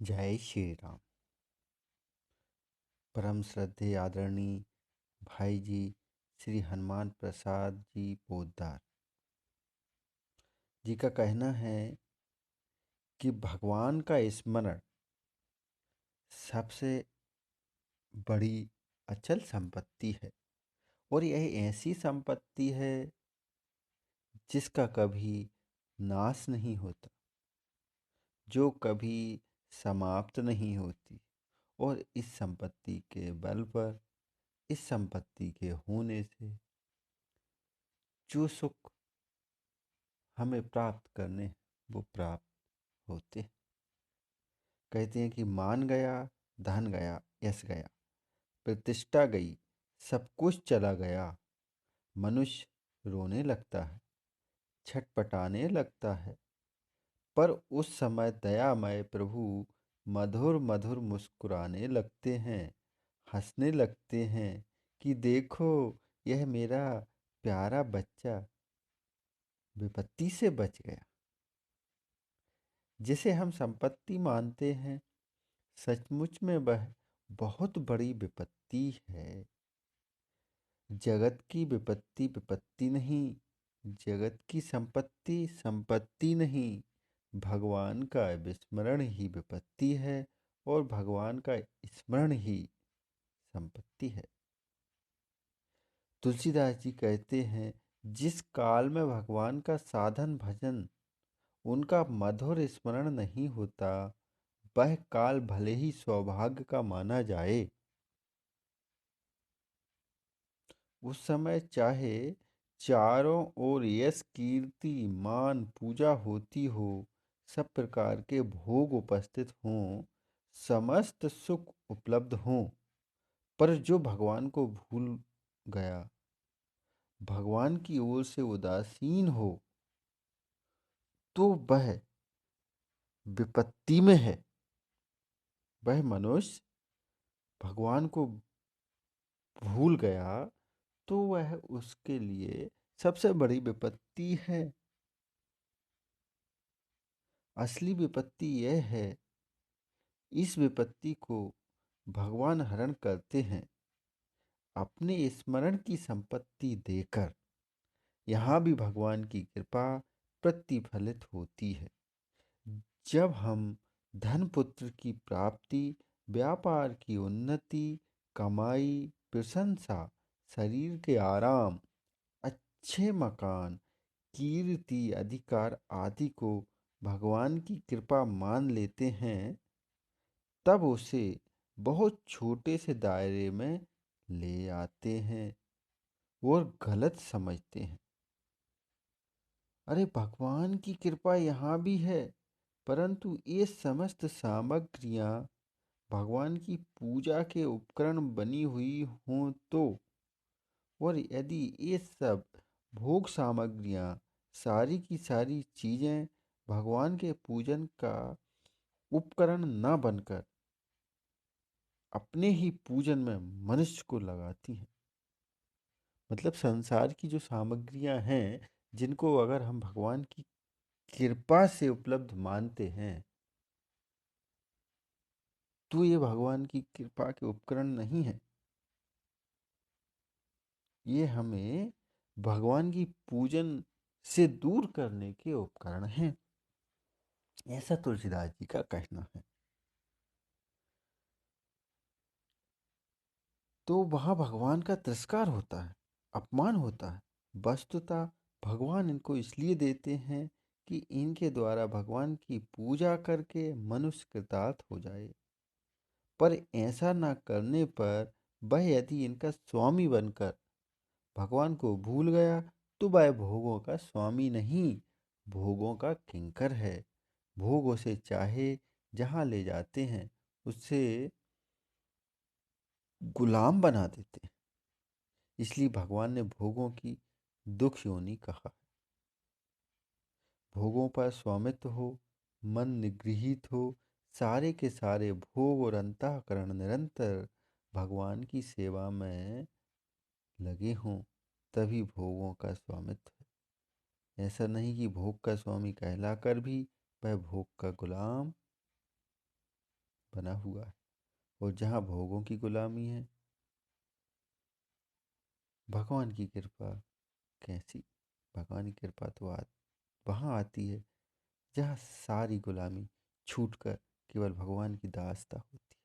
जय श्री राम। परम श्रद्धेय आदरणीय भाई जी श्री हनुमान प्रसाद जी पोद्दार जी का कहना है कि भगवान का स्मरण सबसे बड़ी अचल संपत्ति है और यह ऐसी संपत्ति है जिसका कभी नाश नहीं होता, जो कभी समाप्त नहीं होती। और इस संपत्ति के बल पर, इस संपत्ति के होने से जो सुख हमें प्राप्त करने वो प्राप्त होते। कहते हैं कि मान गया, धन गया, यश गया, प्रतिष्ठा गई, सब कुछ चला गया। मनुष्य रोने लगता है, छटपटाने लगता है, पर उस समय दयामय प्रभु मधुर मधुर मुस्कुराने लगते हैं, हंसने लगते हैं कि देखो यह मेरा प्यारा बच्चा विपत्ति से बच गया। जिसे हम संपत्ति मानते हैं, सचमुच में वह बहुत बड़ी विपत्ति है। जगत की विपत्ति विपत्ति नहीं, जगत की संपत्ति संपत्ति नहीं, भगवान का विस्मरण ही विपत्ति है और भगवान का स्मरण ही संपत्ति है। तुलसीदास जी कहते हैं, जिस काल में भगवान का साधन भजन उनका मधुर स्मरण नहीं होता, वह काल भले ही सौभाग्य का माना जाए। उस समय चाहे चारों ओर यश कीर्ति मान पूजा होती हो, सब प्रकार के भोग उपस्थित हों, समस्त सुख उपलब्ध हों, पर जो भगवान को भूल गया, भगवान की ओर से उदासीन हो, तो वह विपत्ति में है। वह मनुष्य भगवान को भूल गया तो वह उसके लिए सबसे बड़ी विपत्ति है। असली विपत्ति यह है, इस विपत्ति को भगवान हरण करते हैं अपने स्मरण की संपत्ति देकर। यहाँ भी भगवान की कृपा प्रतिफलित होती है। जब हम धन पुत्र की प्राप्ति, व्यापार की उन्नति, कमाई, प्रशंसा, शरीर के आराम, अच्छे मकान, कीर्ति, अधिकार आदि को भगवान की कृपा मान लेते हैं, तब उसे बहुत छोटे से दायरे में ले आते हैं और गलत समझते हैं। अरे भगवान की कृपा यहाँ भी है, परंतु ये समस्त सामग्रियाँ भगवान की पूजा के उपकरण बनी हुई हों तो, और यदि ये सब भोग सामग्रियाँ, सारी की सारी चीज़ें भगवान के पूजन का उपकरण न बनकर अपने ही पूजन में मनुष्य को लगाती हैं, मतलब संसार की जो सामग्रियां हैं, जिनको अगर हम भगवान की कृपा से उपलब्ध मानते हैं, तो ये भगवान की कृपा के उपकरण नहीं है। ये हमें भगवान की पूजन से दूर करने के उपकरण हैं। ऐसा तुलसीदास जी का कहना है। तो वहाँ भगवान का तिरस्कार होता है, अपमान होता है। वस्तुतः भगवान इनको इसलिए देते हैं कि इनके द्वारा भगवान की पूजा करके मनुष्य कृतार्थ हो जाए। पर ऐसा न करने पर वह यदि इनका स्वामी बनकर भगवान को भूल गया, तो वह भोगों का स्वामी नहीं, भोगों का किंकर है। भोग उसे चाहे जहाँ ले जाते हैं, उससे गुलाम बना देते हैं। इसलिए भगवान ने भोगों की दुख योनि कहा। भोगों पर स्वामित्व हो, मन निगृहित हो, सारे के सारे भोग और अंतःकरण निरंतर भगवान की सेवा में लगे हों, तभी भोगों का स्वामित्व है। ऐसा नहीं कि भोग का स्वामी कहलाकर भी वह भोग का गुलाम बना हुआ है। और जहाँ भोगों की गुलामी है, भगवान की कृपा कैसी? भगवान की कृपा तो वहाँ आती है जहाँ सारी गुलामी छूटकर केवल भगवान की दासता होती है।